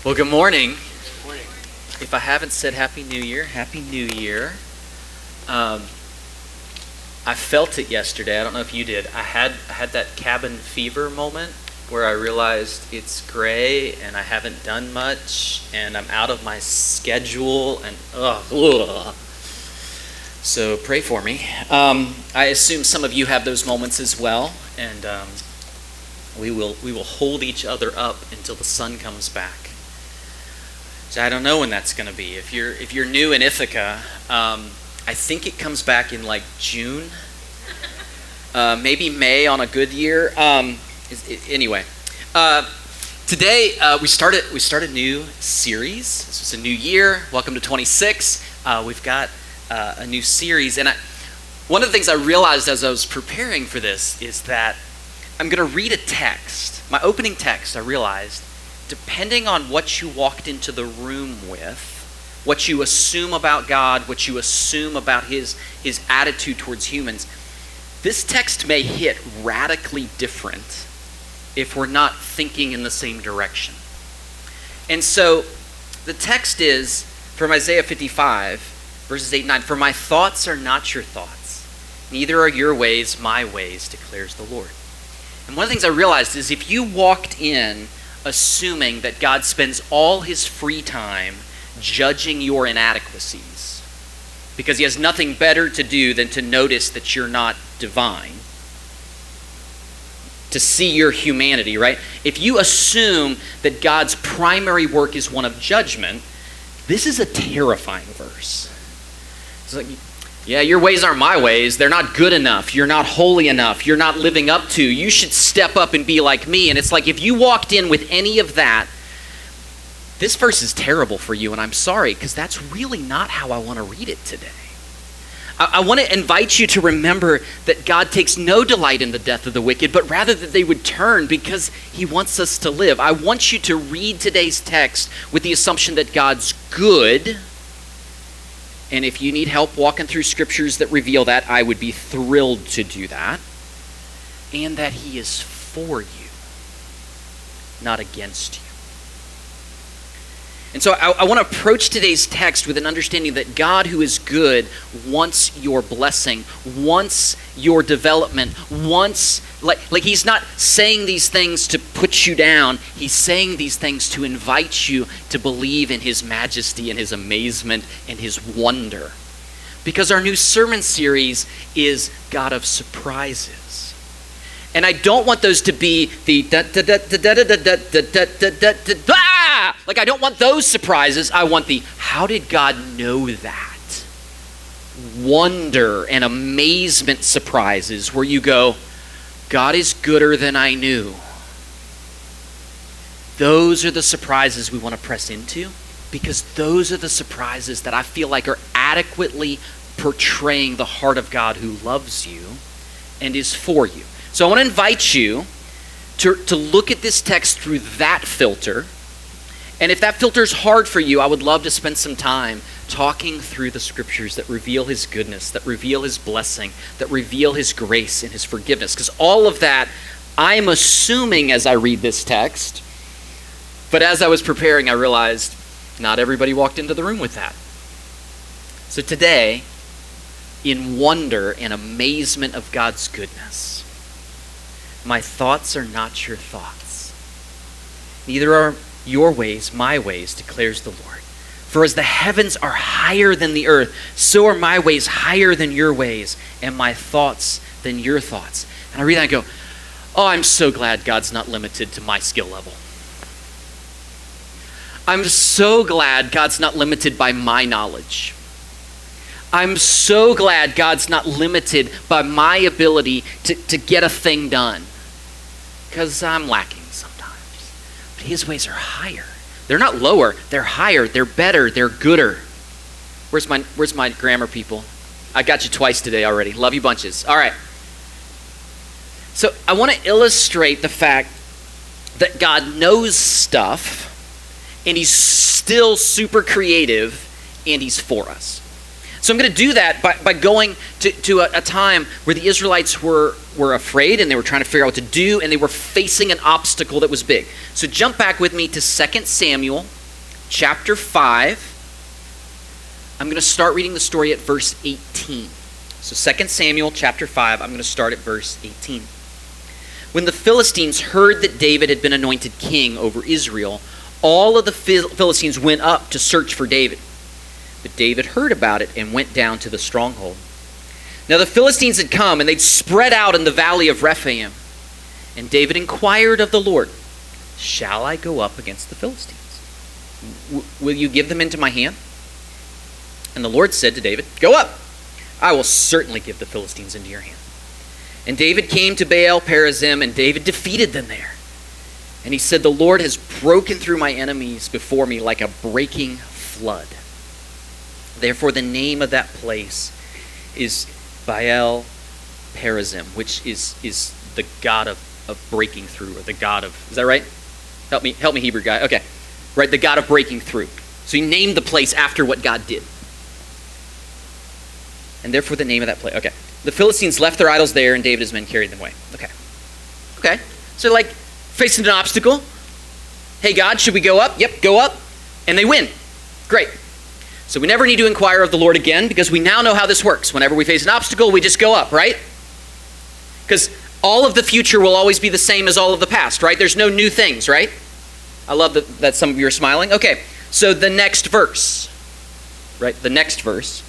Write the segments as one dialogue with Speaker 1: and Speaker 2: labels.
Speaker 1: Well, good morning. If I haven't said Happy New Year, Happy New Year. I felt it yesterday. I don't know if you did. I had that cabin fever moment where I realized it's gray and I haven't done much and I'm out of my schedule and ugh. So pray for me. I assume some of you have those moments as well, and we will hold each other up until the sun comes back. So I don't know when that's going to be. If you're new in Ithaca, I think it comes back in like June, maybe May on a good year. Anyway, today we start a new series. This is a new year. Welcome to 26. We've got a new series, and one of the things I realized as I was preparing for this is that I'm going to read a text. My opening text, I realized, depending on what you walked into the room with, what you assume about God, what you assume about his attitude towards humans, this text may hit radically different if we're not thinking in the same direction. And so the text is from Isaiah 55, verses 8 and 9. For my thoughts are not your thoughts, neither are your ways my ways, declares the Lord. And one of the things I realized is if you walked in assuming that God spends all his free time judging your inadequacies because he has nothing better to do than to notice that you're not divine, to see your humanity, right? If you assume that God's primary work is one of judgment, this is a terrifying verse. It's like, yeah, your ways aren't my ways. They're not good enough. You're not holy enough. You're not living up to. You should step up and be like me. And it's like if you walked in with any of that, this verse is terrible for you, and I'm sorry, because that's really not how I want to read it today. I want to invite you to remember that God takes no delight in the death of the wicked, but rather that they would turn because he wants us to live. I want you to read today's text with the assumption that God's good. And if you need help walking through scriptures that reveal that, I would be thrilled to do that. And that he is for you, not against you. And so I want to approach today's text with an understanding that God, who is good, wants your blessing, wants your development, wants, like he's not saying these things to put you down. He's saying these things to invite you to believe in his majesty and his amazement and his wonder. Because our new sermon series is God of surprises. And I don't want those to be the like I don't want those surprises. I want the how did God know that? Wonder and amazement surprises where you go, God is gooder than I knew. Those are the surprises we want to press into because those are the surprises that I feel like are adequately portraying the heart of God who loves you and is for you. So I want to invite you to look at this text through that filter. And if that filter is hard for you, I would love to spend some time talking through the scriptures that reveal his goodness, that reveal his blessing, that reveal his grace and his forgiveness. Because all of that, I'm assuming as I read this text. But as I was preparing, I realized not everybody walked into the room with that. So today, in wonder and amazement of God's goodness, my thoughts are not your thoughts. Neither are your ways my ways, declares the Lord. For as the heavens are higher than the earth, so are my ways higher than your ways, and my thoughts than your thoughts. And I read that and go, oh, I'm so glad God's not limited to my skill level. I'm so glad God's not limited by my knowledge. I'm so glad God's not limited by my ability to get a thing done. Because I'm lacking sometimes. But his ways are higher. They're not lower. They're higher. They're better. They're gooder. Where's my grammar people? I got you twice today already. Love you bunches. All right. So I want to illustrate the fact that God knows stuff and he's still super creative and he's for us. So I'm going to do that by going to a time where the Israelites were afraid and they were trying to figure out what to do and they were facing an obstacle that was big. So jump back with me to 2 Samuel
Speaker 2: chapter 5. I'm going to start reading the story at verse 18. So 2 Samuel chapter 5, I'm going to start at verse 18. When the Philistines heard that David had been anointed king over Israel, all of the Philistines went up to search for David. But David heard about it and went down to the stronghold. Now the Philistines had come, and they'd spread out in the valley of Rephaim. And David inquired of the Lord, "Shall I go up against the Philistines? Will you give them into my hand?" And the Lord said to David, "Go up. I will certainly give the Philistines into your hand." And David came to Baal Perazim, and David defeated them there. And he said, "The Lord has broken through my enemies before me like a breaking flood." Therefore the name of that place is Baal Perazim, which is the God of breaking through, or the God of, is that right? Help me Hebrew guy. Okay. Right, the God of breaking through. So he named the place after what God did. And therefore the name of that place. Okay. The Philistines left their idols there, and David and his men carried them away. Okay. So like facing an obstacle. Hey God, should we go up? Yep, go up. And they win. Great. So we never need to inquire of the Lord again, because we now know how this works. Whenever we face an obstacle, we just go up, right? Because all of the future will always be the same as all of the past, right? There's no new things, right? I love that some of you are smiling. Okay, so the next verse, right? The next verse.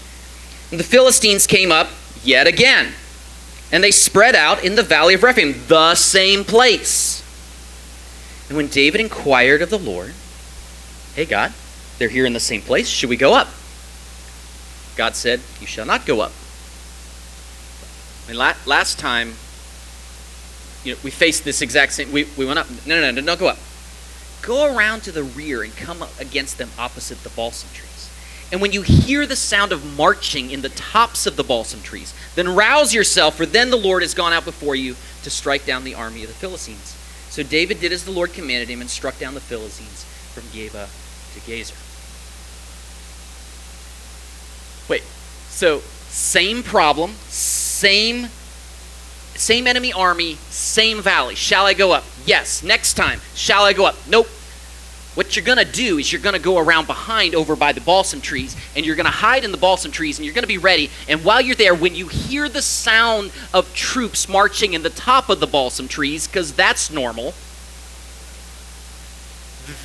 Speaker 2: The Philistines came up yet again, and they spread out in the valley of Rephaim, the same place. And when David inquired of the Lord, "Hey God, they're here in the same place. Should we go up?" God said, "You shall not go up." I mean, last time, we faced this exact same. We went up. No, don't go up. Go around to the rear and come up against them opposite the balsam trees. And when you hear the sound of marching in the tops of the balsam trees, then rouse yourself, for then the Lord has gone out before you to strike down the army of the Philistines. So David did as the Lord commanded him and struck down the Philistines from Geba to Gezer. Wait, so same problem, same enemy army, same valley. Shall I go up? Yes. Next time, shall I go up? Nope. What you're going to do is you're going to go around behind over by the balsam trees, and you're going to hide in the balsam trees, and you're going to be ready. And while you're there, when you hear the sound of troops marching in the top of the balsam trees, because that's normal,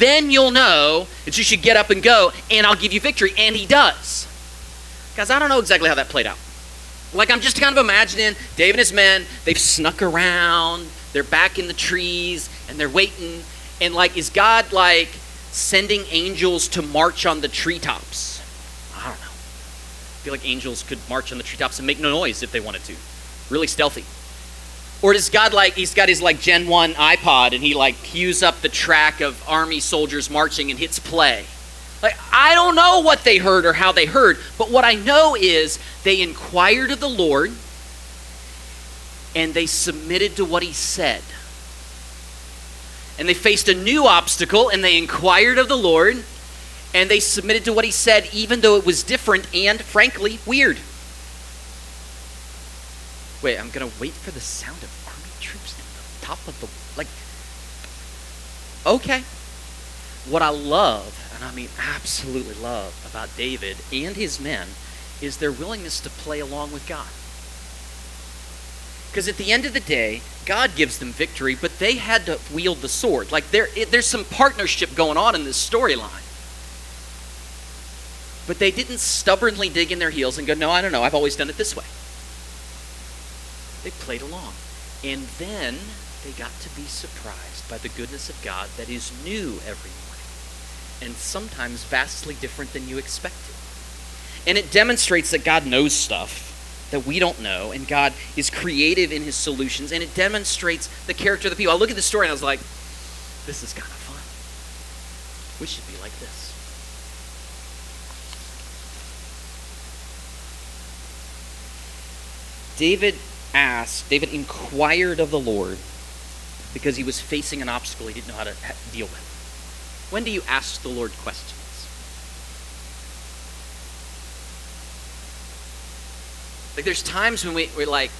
Speaker 2: then you'll know that you should get up and go, and I'll give you victory. And he does. Guys, I don't know exactly how that played out. Like, I'm just kind of imagining David and his men, they've snuck around, they're back in the trees, and they're waiting. And like, is God like sending angels to march on the treetops? I don't know. I feel like angels could march on the treetops and make no noise if they wanted to. Really stealthy. Or does God he's got his like Gen 1 iPod, and he like cues up the track of army soldiers marching and hits play? Like, I don't know what they heard or how they heard, but what I know is they inquired of the Lord, and they submitted to what he said. And they faced a new obstacle, and they inquired of the Lord, and they submitted to what he said, even though it was different and, frankly, weird. Wait, I'm going to wait for the sound of army troops in the top of the... Okay. What I love, and I mean absolutely love, about David and his men is their willingness to play along with God. Because at the end of the day, God gives them victory, but they had to wield the sword. Like there's some partnership going on in this storyline. But they didn't stubbornly dig in their heels and go, "No, I don't know, I've always done it this way." They played along. And then they got to be surprised by the goodness of God that is new every morning, and sometimes vastly different than you expected. And it demonstrates that God knows stuff that we don't know, and God is creative in his solutions, and it demonstrates the character of the people. I look at the story and I was like, this is kind of fun. We should be like this. David inquired of the Lord because he was facing an obstacle he didn't know how to deal with. When do you ask the Lord questions? Like, there's times when we're like,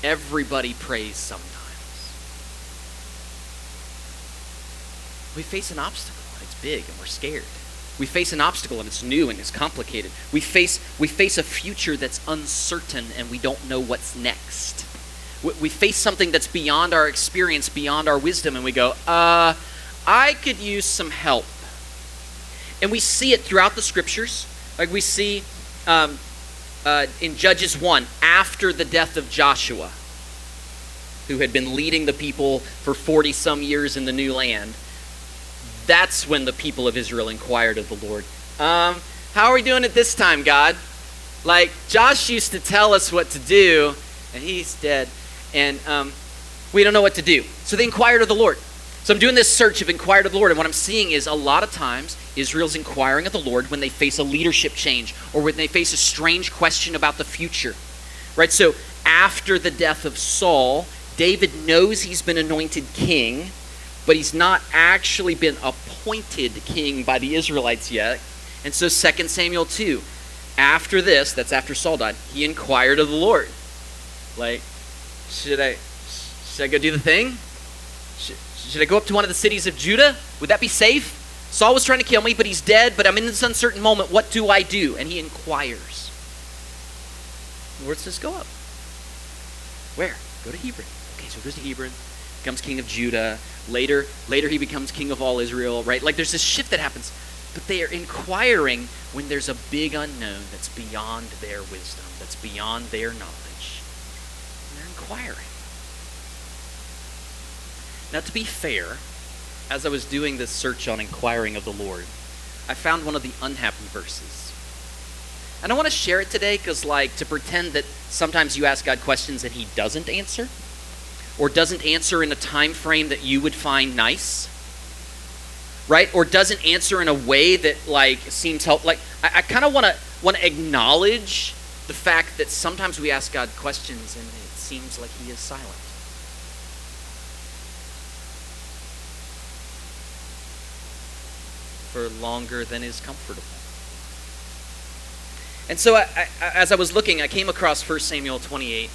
Speaker 2: everybody prays sometimes. We face an obstacle. it's big and we're scared. We face an obstacle and it's new and it's complicated. We face a future that's uncertain and we don't know what's next. We face something that's beyond our experience, beyond our wisdom, and we go, I could use some help. And we see it throughout the scriptures. Like we see in Judges 1, after the death of Joshua, who had been leading the people for 40-some years in the new land, that's when the people of Israel inquired of the Lord. How are we doing it this time, God? Like, Josh used to tell us what to do, and he's dead, and we don't know what to do. So they inquired of the Lord. So I'm doing this search of inquired of the Lord, and what I'm seeing is a lot of times Israel's inquiring of the Lord when they face a leadership change or when they face a strange question about the future. Right? So after the death of Saul, David knows he's been anointed king, but he's not actually been appointed king by the Israelites yet. And so 2 Samuel 2, after this, that's after Saul died, he inquired of the Lord. Like, should I go do the thing? Should I go up to one of the cities of Judah? Would that be safe? Saul was trying to kill me, but he's dead, but I'm in this uncertain moment. What do I do? And he inquires. The Lord says, go up. Where? Go to Hebron. Okay, so he goes to Hebron, becomes king of Judah. Later he becomes king of all Israel, right? Like there's this shift that happens. But they are inquiring when there's a big unknown that's beyond their wisdom, that's beyond their knowledge. And they're inquiring. Now, to be fair, as I was doing this search on inquiring of the Lord, I found one of the unhappy verses. And I want to share it today because, like, to pretend that sometimes you ask God questions and he doesn't answer, or doesn't answer in a time frame that you would find nice, right? Or doesn't answer in a way that, like, seems helpful. Like, I kind of want to acknowledge the fact that sometimes we ask God questions and it seems like he is silent. For longer than is comfortable. And so as I was looking, I came across 1 Samuel 28,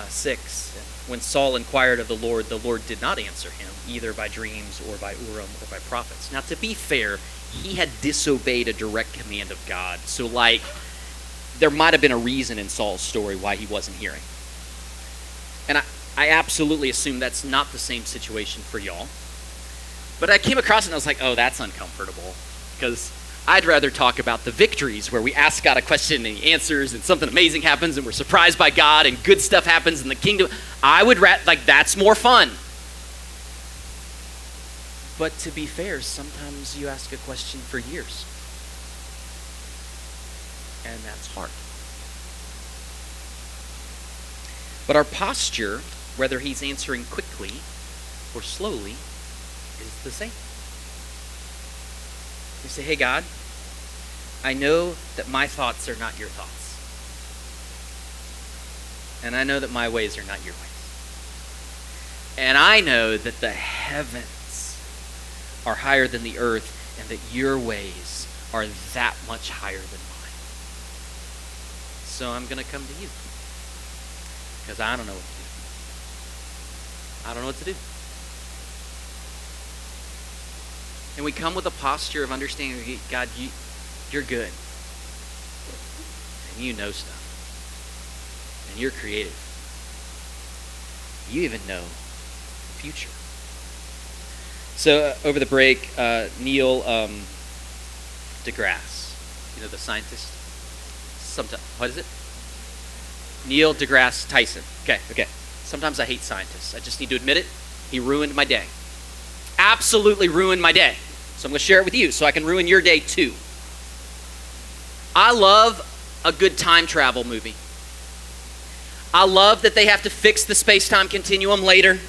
Speaker 2: 6. When Saul inquired of the Lord did not answer him, either by dreams or by Urim or by prophets. Now, to be fair, he had disobeyed a direct command of God. So, like, there might have been a reason in Saul's story why he wasn't hearing. And I absolutely assume that's not the same situation for y'all. But I came across it and I was like, oh, that's uncomfortable. Because I'd rather talk about the victories where we ask God a question and he answers and something amazing happens and we're surprised by God and good stuff happens in the kingdom. I would rather, like, that's more fun. But to be fair, sometimes you ask a question for years. And that's hard. But our posture, whether he's answering quickly or slowly, is the same. You say, hey God, I know that my thoughts are not your thoughts. And I know that my ways are not your ways. And I know that the heavens are higher than the earth and that your ways are that much higher than mine. So I'm going to come to you. Because I don't know what to do. I don't know what to do. And we come with a posture of understanding, God, you're good. And you know stuff. And you're creative. You even know the future. So over the break, Neil deGrasse, you know, the scientist? What is it? Neil deGrasse Tyson. Okay. Sometimes I hate scientists. I just need to admit it. He ruined my day. Absolutely ruined my day. So I'm going to share it with you so I can ruin your day too. I love a good time travel movie. I love that they have to fix the space-time continuum later,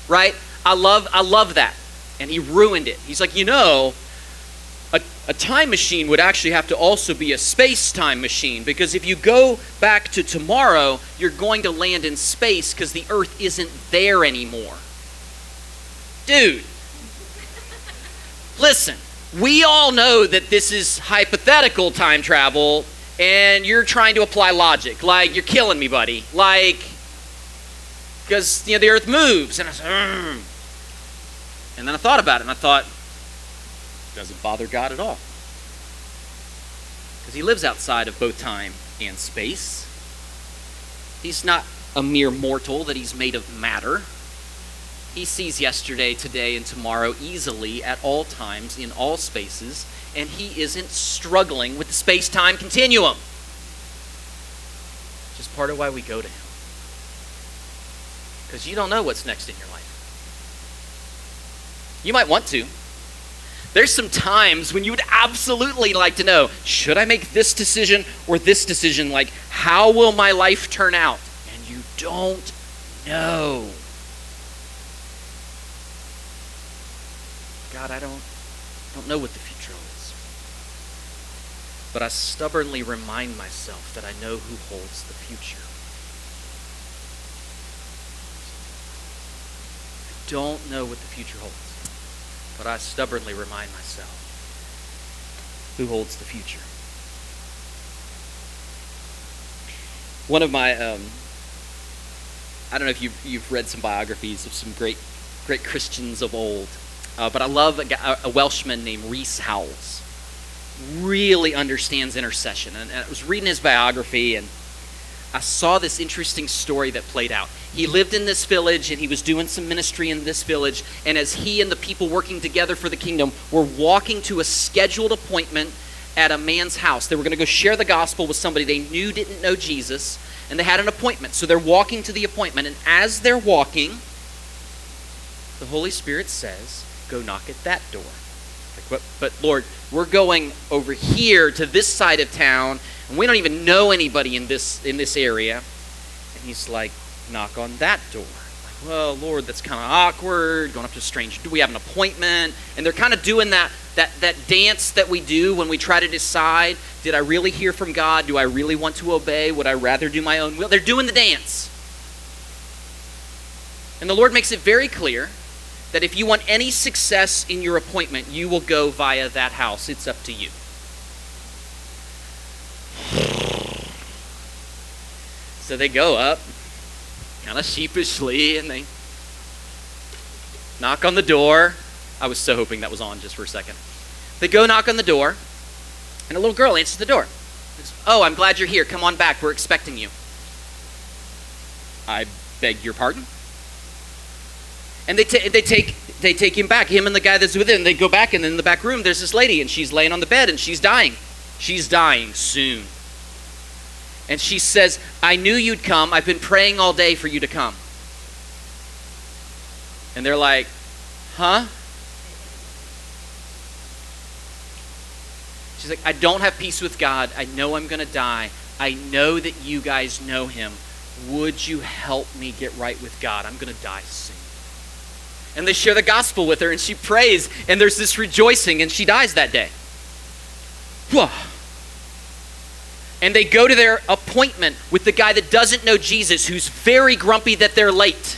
Speaker 2: right? I love that. And he ruined it. He's like, you know, a time machine would actually have to also be a space-time machine, because if you go back to tomorrow, you're going to land in space because the Earth isn't there anymore. Dude. Listen, we all know that this is hypothetical time travel, and you're trying to apply logic. Like, you're killing me, buddy. Like, because, you know, the Earth moves. And I said, and then I thought about it, and I thought, Doesn't bother God at all. Because he lives outside of both time and space. He's not a mere mortal that he's made of matter. He sees yesterday, today, and tomorrow easily at all times, in all spaces, and he isn't struggling with the space-time continuum. Which is part of why we go to him. Because you don't know what's next in your life. You might want to. There's some times when you would absolutely like to know, should I make this decision or this decision? Like, how will my life turn out? And you don't know. God, I don't know what the future holds. But I stubbornly remind myself that I know who holds the future. I don't know what the future holds. But I stubbornly remind myself who holds the future. One of my, I don't know if you've read some biographies of some great Christians of old, but I love a Welshman named Rhys Howells. Really understands intercession. And I was reading his biography, and I saw this interesting story that played out. He lived in this village, and he was doing some ministry in this village, and as he and the people working together for the kingdom were walking to a scheduled appointment at a man's house. They were going to go share the gospel with somebody they knew didn't know Jesus, and they had an appointment. So they're walking to the appointment, and as they're walking, the Holy Spirit says, go knock at that door. Like, but Lord, we're going over here to this side of town, and we don't even know anybody in this area. And he's like, knock on that door. Like, well, Lord, that's kind of awkward, going up to a stranger. Do we have an appointment? And they're kind of doing that dance that we do when we try to decide, did I really hear from God? Do I really want to obey? Would I rather do my own will? They're doing the dance. And the Lord makes it very clear that if you want any success in your appointment, you will go via that house. It's up to you. So they go up, kind of sheepishly, and they knock on the door. I was so hoping that was on just for a second. They go knock on the door, and a little girl answers the door. Oh, I'm glad you're here. Come on back. We're expecting you. I beg your pardon? And they take him back, him and the guy that's with him. They go back, and in the back room, there's this lady, and she's laying on the bed, and she's dying. She's dying soon. And she says, I knew you'd come. I've been praying all day for you to come. And they're like, huh? She's like, I don't have peace with God. I know I'm going to die. I know that you guys know him. Would you help me get right with God? I'm going to die soon. And they share the gospel with her, and she prays, and there's this rejoicing, and she dies that day. Whoa. And they go to their appointment with the guy that doesn't know Jesus, who's very grumpy that they're late.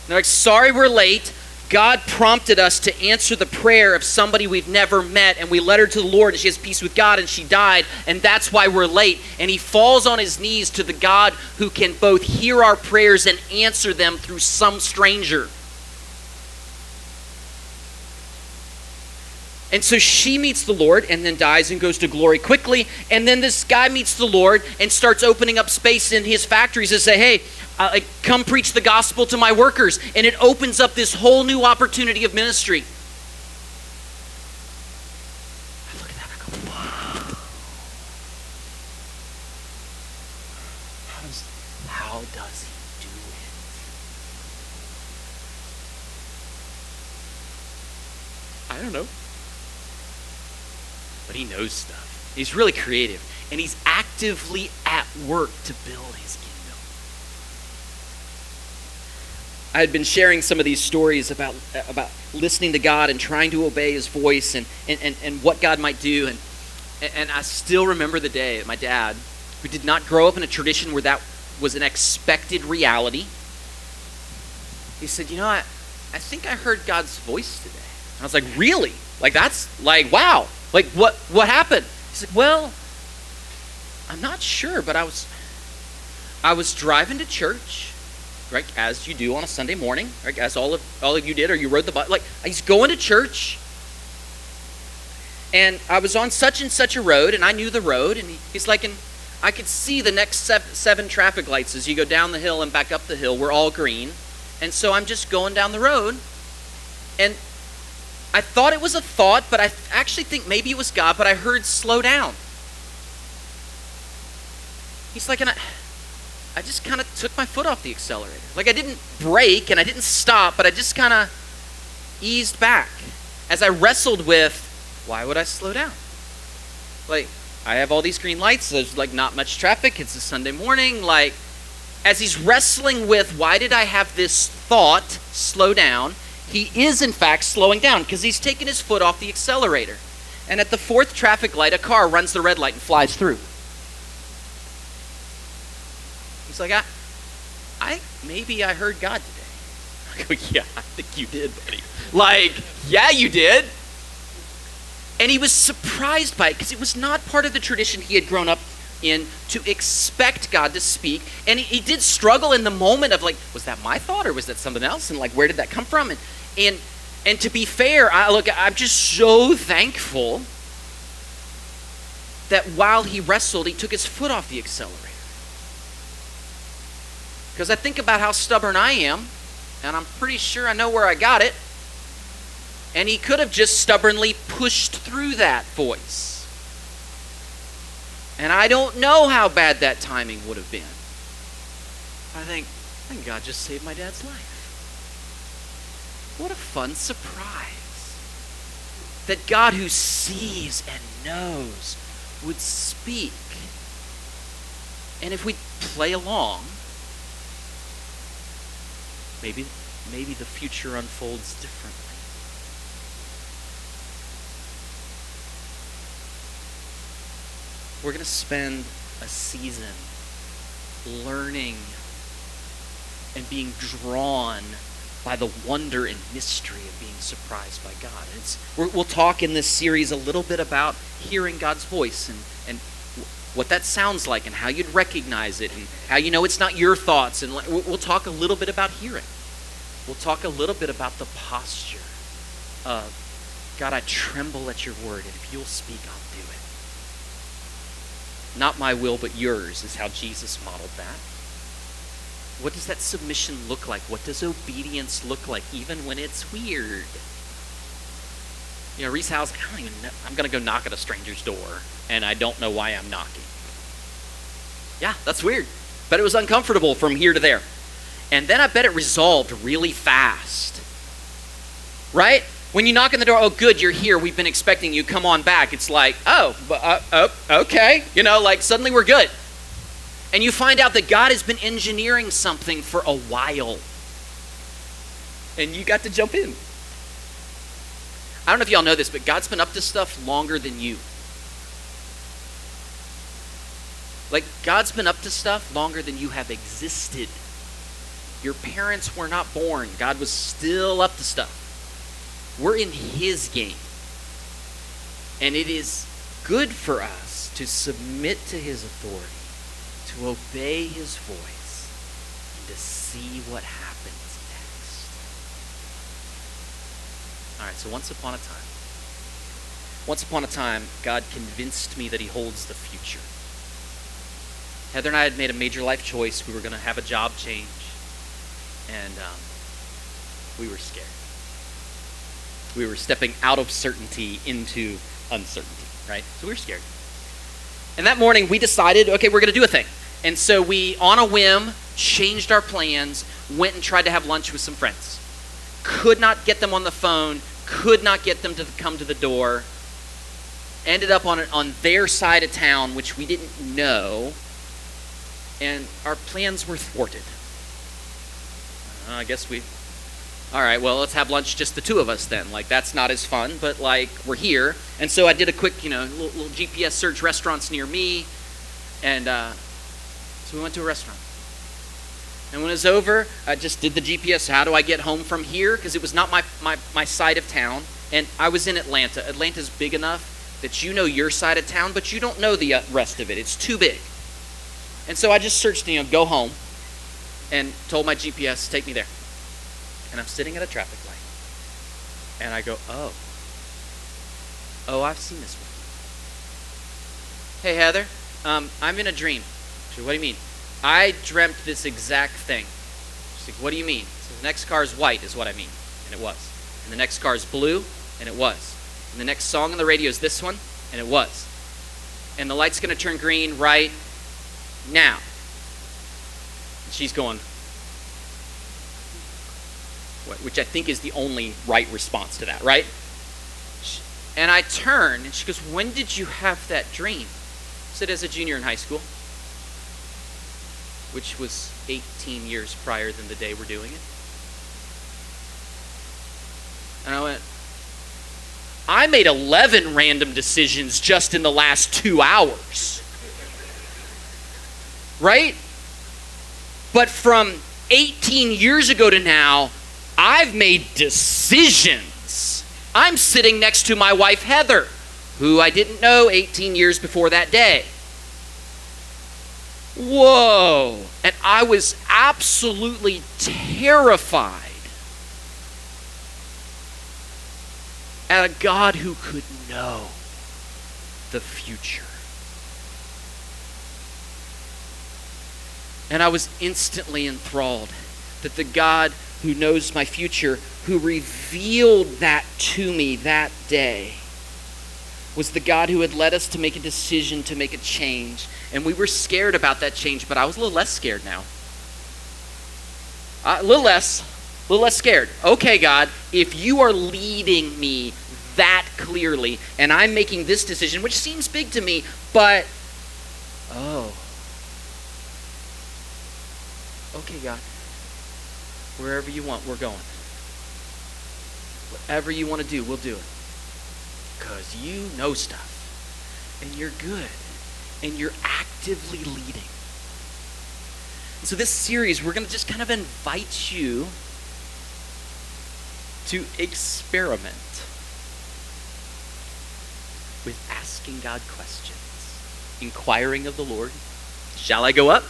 Speaker 2: And they're like, sorry we're late. God prompted us to answer the prayer of somebody we've never met, and we led her to the Lord, and she has peace with God, and she died, and that's why we're late. And he falls on his knees to the God who can both hear our prayers and answer them through some stranger. And so she meets the Lord and then dies and goes to glory quickly. And then this guy meets the Lord and starts opening up space in his factories to say, hey, come preach the gospel to my workers. And it opens up this whole new opportunity of ministry. I look at that and I go, wow. How does he do it? I don't know. But he knows stuff. He's really creative. And he's actively at work to build his kingdom. I had been sharing some of these stories about listening to God and trying to obey his voice and what God might do. And I still remember the day that my dad, who did not grow up in a tradition where that was an expected reality, he said, I think I heard God's voice today. And I was like, really? Like, that's like, wow. Like, what happened? He's like, well, I'm not sure, but I was driving to church, right, as you do on a Sunday morning, right, as all of you did, or you rode the bus. Like, he's going to church, And I was on such and such a road, and I knew the road, and he's like, and I could see the next seven traffic lights as you go down the hill and back up the hill were all green. And so I'm just going down the road, and I thought it was a thought, but I actually think maybe it was God, but I heard slow down. He's like, and I just kind of took my foot off the accelerator. Like I didn't brake and I didn't stop, but I just kind of eased back as I wrestled with, why would I slow down? Like, I have all these green lights, there's like not much traffic, it's a Sunday morning, like, as he's wrestling with, why did I have this thought, slow down, he is in fact slowing down because he's taken his foot off the accelerator. And at the fourth traffic light, a car runs the red light and flies through. He's like, maybe I heard God today. I go, yeah, I think you did, buddy. Like, yeah, you did. And he was surprised by it because it was not part of the tradition he had grown up in to expect God to speak. And he did struggle in the moment of like, was that my thought or was that something else? And like, where did that come from? And to be fair, I'm just so thankful that while he wrestled, he took his foot off the accelerator. Because I think about how stubborn I am, and I'm pretty sure I know where I got it. And he could have just stubbornly pushed through that voice. And I don't know how bad that timing would have been. I think God just saved my dad's life. What a fun surprise. That God who sees and knows would speak. And if we play along, maybe the future unfolds differently. We're going to spend a season learning and being drawn by the wonder and mystery of being surprised by God. We'll talk in this series a little bit about hearing God's voice and what that sounds like and how you'd recognize it and how you know it's not your thoughts. And we'll talk a little bit about hearing. We'll talk a little bit about the posture of, God, I tremble at your word, and if you'll speak, I'll do it. Not my will, but yours is how Jesus modeled that. What does that submission look like? What does obedience look like, even when it's weird? You know, Reese Howes, I don't even know. I'm going to go knock at a stranger's door, and I don't know why I'm knocking. Yeah, that's weird. But it was uncomfortable from here to there. And then I bet it resolved really fast. Right? When you knock on the door, oh, good, you're here. We've been expecting you. Come on back. It's like, okay. You know, like suddenly we're good. And you find out that God has been engineering something for a while. And you got to jump in. I don't know if y'all know this, but God's been up to stuff longer than you. Like, God's been up to stuff longer than you have existed. Your parents were not born. God was still up to stuff. We're in his game. And it is good for us to submit to his authority, to obey his voice, and to see what happens next. All right, so once upon a time, God convinced me that he holds the future. Heather and I had made a major life choice. We were going to have a job change, and we were scared. We were stepping out of certainty into uncertainty, right? So we were scared. And that morning, we decided, okay, we're going to do a thing. And so we, on a whim, changed our plans, went and tried to have lunch with some friends. Could not get them on the phone, could not get them to come to the door. Ended up on their side of town, which we didn't know. And our plans were thwarted. I guess all right, well, let's have lunch, just the two of us then. Like, that's not as fun, but like, we're here. And so I did a quick, little GPS search, restaurants near me. And so we went to a restaurant. And when it was over, I just did the GPS. How do I get home from here? Because it was not my side of town. And I was in Atlanta. Atlanta's big enough that you know your side of town, but you don't know the rest of it. It's too big. And so I just searched, go home, and told my GPS, take me there. And I'm sitting at a traffic light. And I go, oh. Oh, I've seen this one. Hey, Heather, I'm in a dream. She said, what do you mean? I dreamt this exact thing. She's like, what do you mean? So the next car is white is what I mean. And it was. And the next car is blue, and it was. And the next song on the radio is this one, and it was. And the light's going to turn green right now. And she's going, which I think is the only right response to that, right? And I turn, and she goes, when did you have that dream? I said, as a junior in high school, which was 18 years prior than the day we're doing it. And I went, I made 11 random decisions just in the last 2 hours. Right? But from 18 years ago to now, I've made decisions. I'm sitting next to my wife, Heather, who I didn't know 18 years before that day. Whoa. And I was absolutely terrified at a God who could know the future. And I was instantly enthralled that the God who knows my future, who revealed that to me that day, was the God who had led us to make a decision, to make a change. And we were scared about that change, but I was a little less scared now. A little less scared. Okay, God, if you are leading me that clearly, and I'm making this decision, which seems big to me, but, okay, God, wherever you want, we're going. Whatever you want to do, we'll do it. Because you know stuff, and you're good, and you're actively leading. And so this series, we're going to just kind of invite you to experiment with asking God questions, inquiring of the Lord. Shall I go up?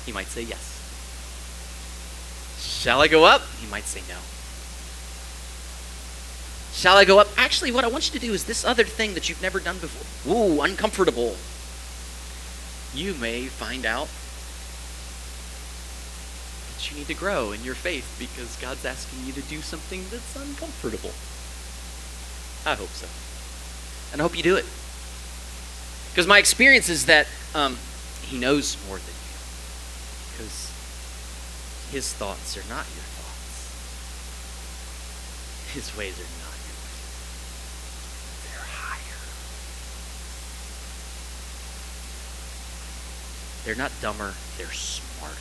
Speaker 2: He might say yes. Shall I go up? He might say no. Shall I go up? Actually, what I want you to do is this other thing that you've never done before. Ooh, uncomfortable. You may find out that you need to grow in your faith because God's asking you to do something that's uncomfortable. I hope so. And I hope you do it. Because my experience is that he knows more than you. Because his thoughts are not your thoughts. His ways are not your ways. They're higher. They're not dumber, they're smarter.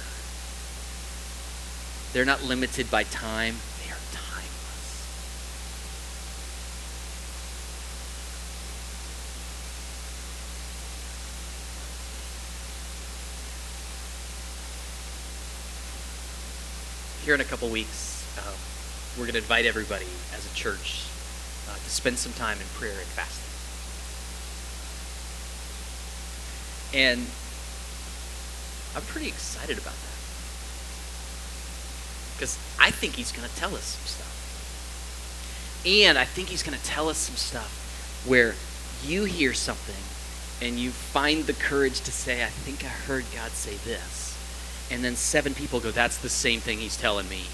Speaker 2: They're not limited by time, they are timeless. Here in a couple weeks, we're going to invite everybody as a church to spend some time in prayer and fasting. And I'm pretty excited about that. Because I think he's going to tell us some stuff. And I think he's going to tell us some stuff where you hear something and you find the courage to say, I think I heard God say this. And then 7 people go, that's the same thing he's telling me.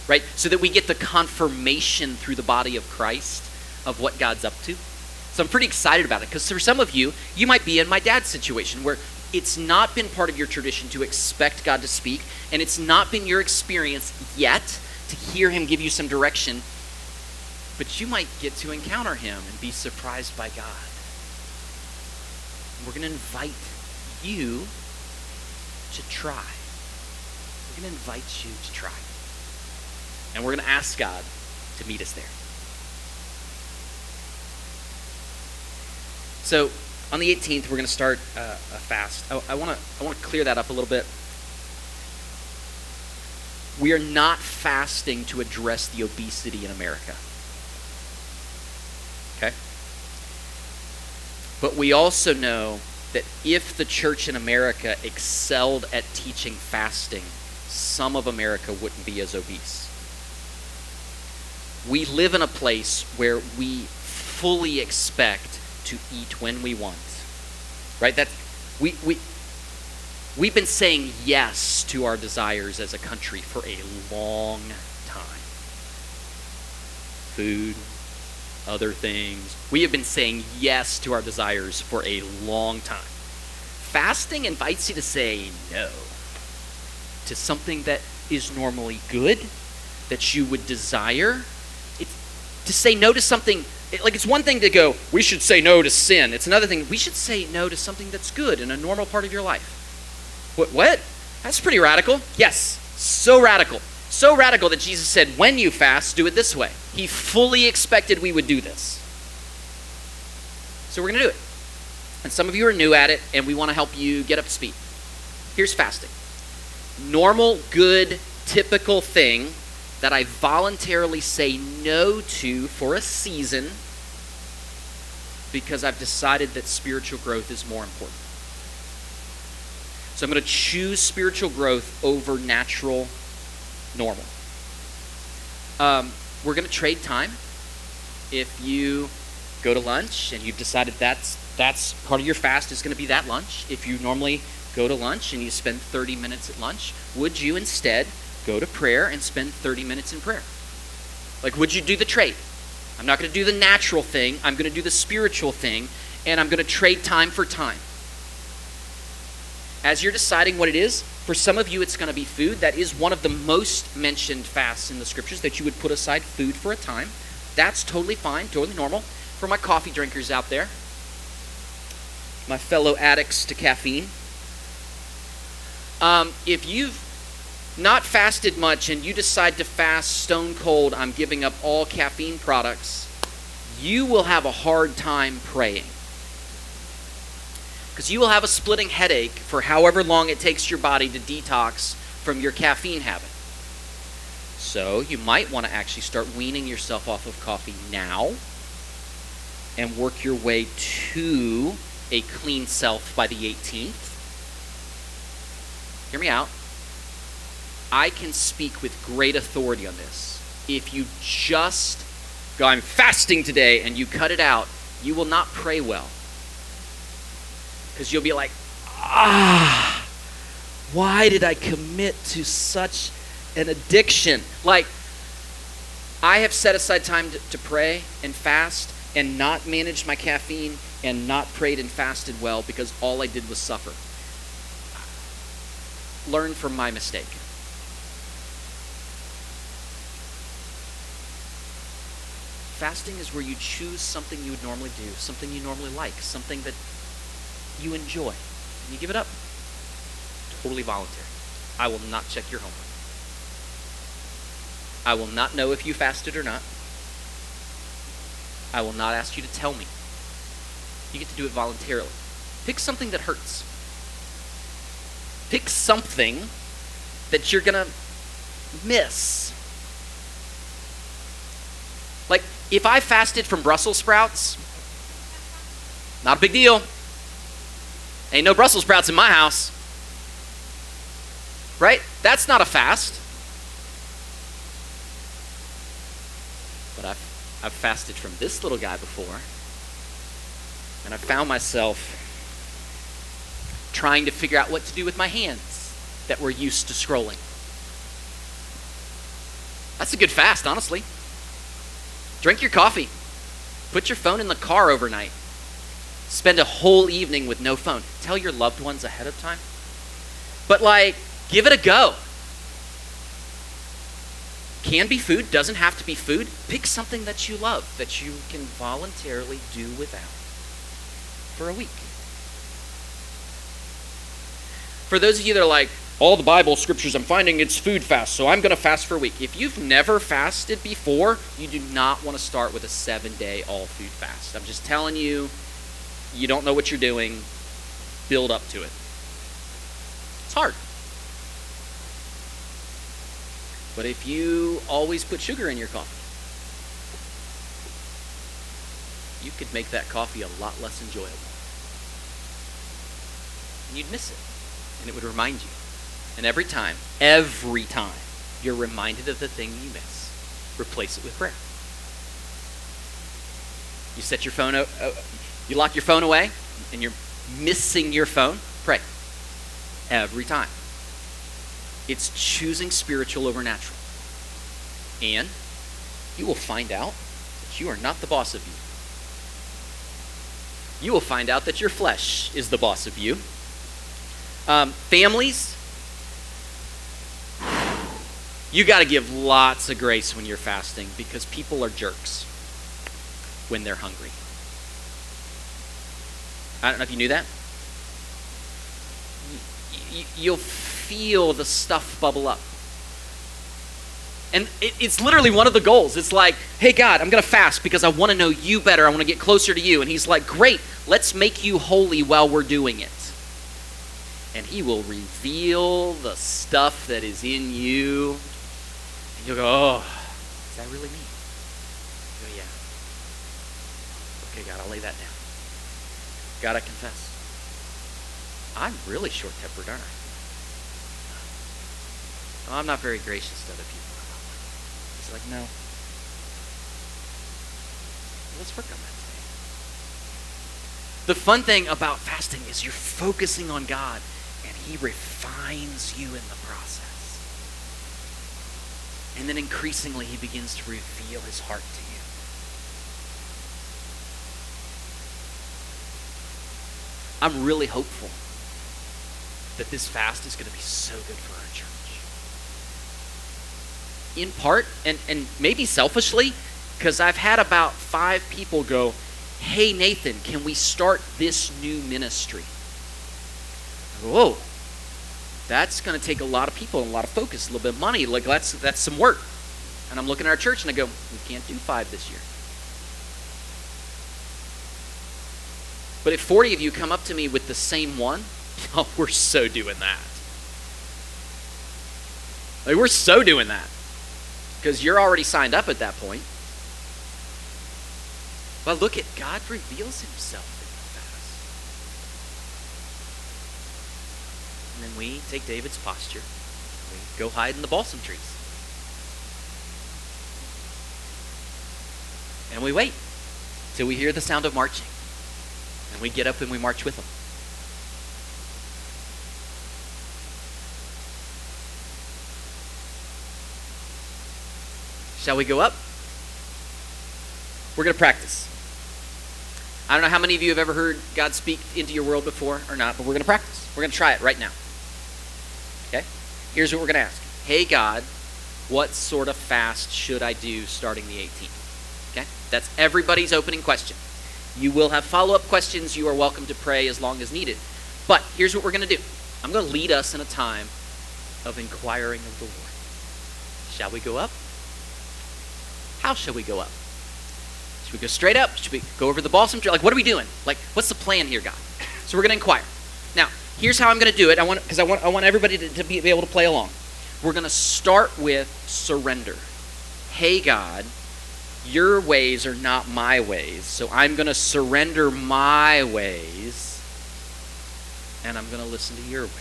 Speaker 2: Right? So that we get the confirmation through the body of Christ of what God's up to. So I'm pretty excited about it. Because for some of you, you might be in my dad's situation where it's not been part of your tradition to expect God to speak. And it's not been your experience yet to hear him give you some direction. But you might get to encounter him and be surprised by God. We're going to invite you to try. We're going to invite you to try. And we're going to ask God to meet us there. So on the 18th, we're going to start a fast. I want to clear that up a little bit. We are not fasting to address the obesity in America. Okay? But we also know that if the church in America excelled at teaching fasting, some of America wouldn't be as obese. We live in a place where we fully expect to eat when we want. Right? We've been saying yes to our desires as a country for a long time. Food, other things. We have been saying yes to our desires for a long time. Fasting invites you to say no to something that is normally good, that you would desire. To say no to something, like it's one thing to go, we should say no to sin. It's another thing, we should say no to something that's good and a normal part of your life. What? That's pretty radical. Yes, so radical. So radical that Jesus said, when you fast, do it this way. He fully expected we would do this. So we're going to do it. And some of you are new at it, and we want to help you get up to speed. Here's fasting. Normal, good, typical thing that I voluntarily say no to for a season because I've decided that spiritual growth is more important. So I'm going to choose spiritual growth over natural normal. We're going to trade time. If you go to lunch and you've decided that's part of your fast is going to be that lunch. If you normally go to lunch and you spend 30 minutes at lunch, would you instead go to prayer and spend 30 minutes in prayer? Like, would you do the trade? I'm not going to do the natural thing. I'm going to do the spiritual thing, and I'm going to trade time for time. As you're deciding what it is, for some of you it's going to be food. That is one of the most mentioned fasts in the scriptures, that you would put aside food for a time. That's totally fine, totally normal. For my coffee drinkers out there, my fellow addicts to caffeine, if you've not fasted much and you decide to fast stone cold, I'm giving up all caffeine products, you will have a hard time praying. Because you will have a splitting headache for however long it takes your body to detox from your caffeine habit. So you might want to actually start weaning yourself off of coffee now and work your way to a clean self by the 18th. Hear me out. I can speak with great authority on this. If you just go, I'm fasting today, and you cut it out, you will not pray well. Because you'll be like, why did I commit to such an addiction? Like, I have set aside time to pray and fast and not managed my caffeine and not prayed and fasted well because all I did was suffer. Learn from my mistake. Fasting is where you choose something you would normally do, something you normally like, something that you enjoy, and you give it up. Totally voluntary. I will not check your homework. I will not know if you fasted or not. I will not ask you to tell me. You get to do it voluntarily. Pick something that hurts. Pick something that you're going to miss. Like, if I fasted from Brussels sprouts, not a big deal. Ain't no Brussels sprouts in my house. Right? That's not a fast. But I've fasted from this little guy before. And I found myself trying to figure out what to do with my hands that were used to scrolling. That's a good fast, honestly. Drink your coffee. Put your phone in the car overnight. Spend a whole evening with no phone. Tell your loved ones ahead of time. But give it a go. Can be food, doesn't have to be food. Pick something that you love, that you can voluntarily do without for a week. For those of you that are like, all the Bible scriptures I'm finding it's food fast, so I'm going to fast for a week. If you've never fasted before, you do not want to start with a 7-day all food fast. I'm just telling you, you don't know what you're doing. Build up to it. It's hard. But if you always put sugar in your coffee, you could make that coffee a lot less enjoyable. And you'd miss it. And it would remind you. And every time you're reminded of the thing you miss, replace it with prayer. You set your phone, you lock your phone away, and you're missing your phone. Pray. Every time. It's choosing spiritual over natural. And you will find out that you are not the boss of you. You will find out that your flesh is the boss of you. Families, you got to give lots of grace when you're fasting because people are jerks when they're hungry. I don't know if you knew that. You'll feel the stuff bubble up. And it's literally one of the goals. It's like, hey, God, I'm going to fast because I want to know you better. I want to get closer to you. And he's like, great, let's make you holy while we're doing it. And he will reveal the stuff that is in you. And you'll go, oh, is that really me? You go, yeah. Okay, God, I'll lay that down. God, I confess. I'm really short-tempered, aren't I? Oh, I'm not very gracious to other people. He's like, no. Let's work on that today. The fun thing about fasting is you're focusing on God, and he refines you in the process. And then increasingly, he begins to reveal his heart to you. I'm really hopeful that this fast is going to be so good for our church. In part, and maybe selfishly, because I've had about 5 people go, hey, Nathan, can we start this new ministry? I go, whoa, that's going to take a lot of people and a lot of focus, a little bit of money. Like that's some work. And I'm looking at our church and I go, we can't do 5 this year. But if 40 of you come up to me with the same one, oh, we're so doing that. Like, we're so doing that. Because you're already signed up at that point. Well, look at God reveals himself in the fast. And then we take David's posture. We go hide in the balsam trees. And we wait till we hear the sound of marching. And we get up and we march with them. Shall we go up? We're going to practice. I don't know how many of you have ever heard God speak into your world before or not, but we're going to practice. We're going to try it right now. Okay? Here's what we're going to ask. Hey, God, what sort of fast should I do starting the 18th? Okay? That's everybody's opening question. You will have follow-up questions. You are welcome to pray as long as needed. But here's what we're going to do. I'm going to lead us in a time of inquiring of the Lord. Shall we go up? How shall we go up? Should we go straight up? Should we go over the balsam tree? Like, what are we doing? Like, what's the plan here, God? So we're going to inquire. Now, here's how I'm going to do it. I want everybody to be able to play along. We're going to start with surrender. Hey, God, your ways are not my ways, so I'm going to surrender my ways, and I'm going to listen to your ways.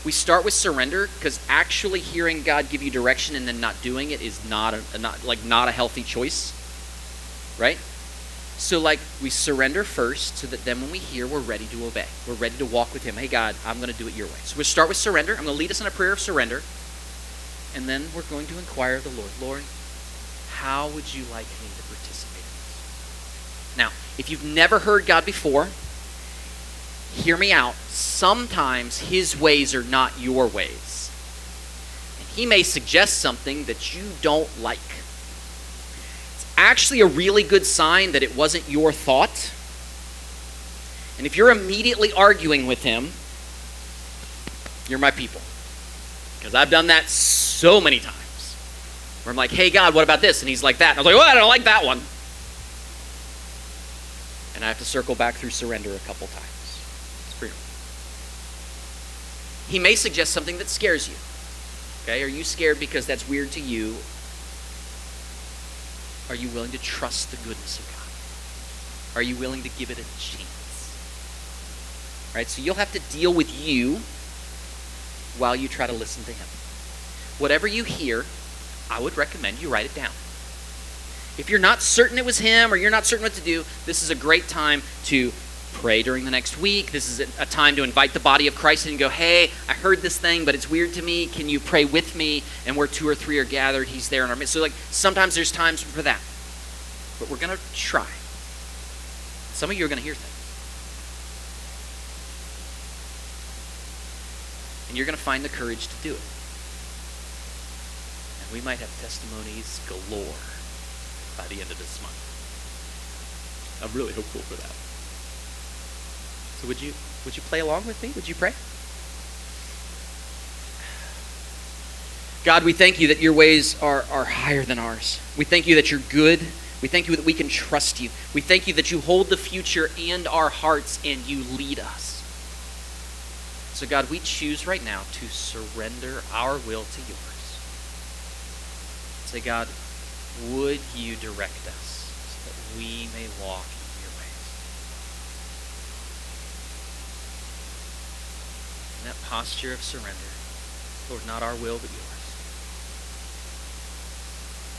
Speaker 2: We start with surrender because actually hearing God give you direction and then not doing it is not a healthy choice, right? So we surrender first so that then when we hear, we're ready to obey. We're ready to walk with him. Hey, God, I'm going to do it your way. So we'll start with surrender. I'm going to lead us in a prayer of surrender, and then we're going to inquire of the Lord. Lord, how would you like me to participate in this? Now, if you've never heard God before, hear me out. Sometimes his ways are not your ways. And he may suggest something that you don't like. It's actually a really good sign that it wasn't your thought. And if you're immediately arguing with him, you're my people. Because I've done that so many times. Where I'm like, hey, God, what about this? And he's like that. And I was like, well, I don't like that one. And I have to circle back through surrender a couple times. It's freedom. He may suggest something that scares you. Okay, are you scared because that's weird to you? Are you willing to trust the goodness of God? Are you willing to give it a chance? Right, so you'll have to deal with you while you try to listen to him. Whatever you hear, I would recommend you write it down. If you're not certain it was him or you're not certain what to do, this is a great time to pray during the next week. This is a time to invite the body of Christ in and go, hey, I heard this thing, but it's weird to me. Can you pray with me? And where 2 or 3 are gathered, he's there in our midst. So like sometimes there's times for that. But we're going to try. Some of you are going to hear things. And you're going to find the courage to do it. And we might have testimonies galore by the end of this month. I'm really hopeful for that. So would you play along with me? Would you pray? God, we thank you that your ways are higher than ours. We thank you that you're good. We thank you that we can trust you. We thank you that you hold the future and our hearts and you lead us. So God, we choose right now to surrender our will to yours. Say, God, would you direct us so that we may walk in your ways? In that posture of surrender, Lord, not our will but yours.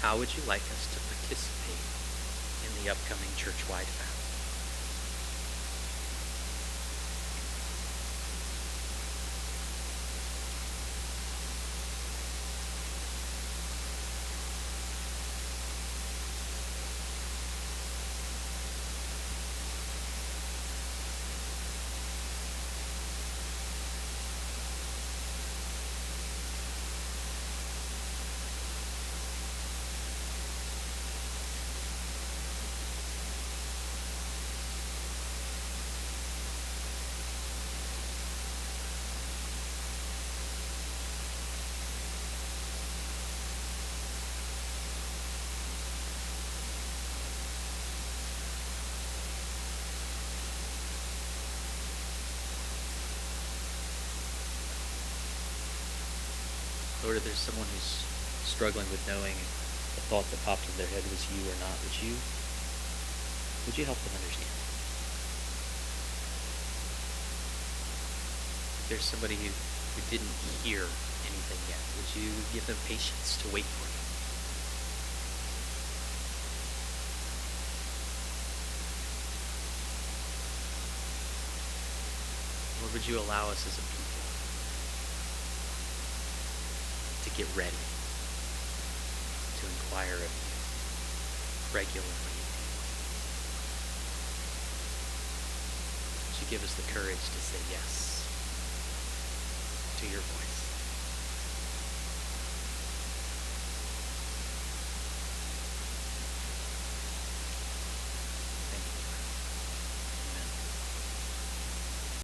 Speaker 2: How would you like us to participate in the upcoming church-wide fast? Lord, if there's someone who's struggling with knowing the thought that popped in their head was you or not, would you help them understand? If there's somebody who didn't hear anything yet, would you give them patience to wait for you? Lord, would you allow us as a people to get ready to inquire of you regularly? Would you give us the courage to say yes to your voice?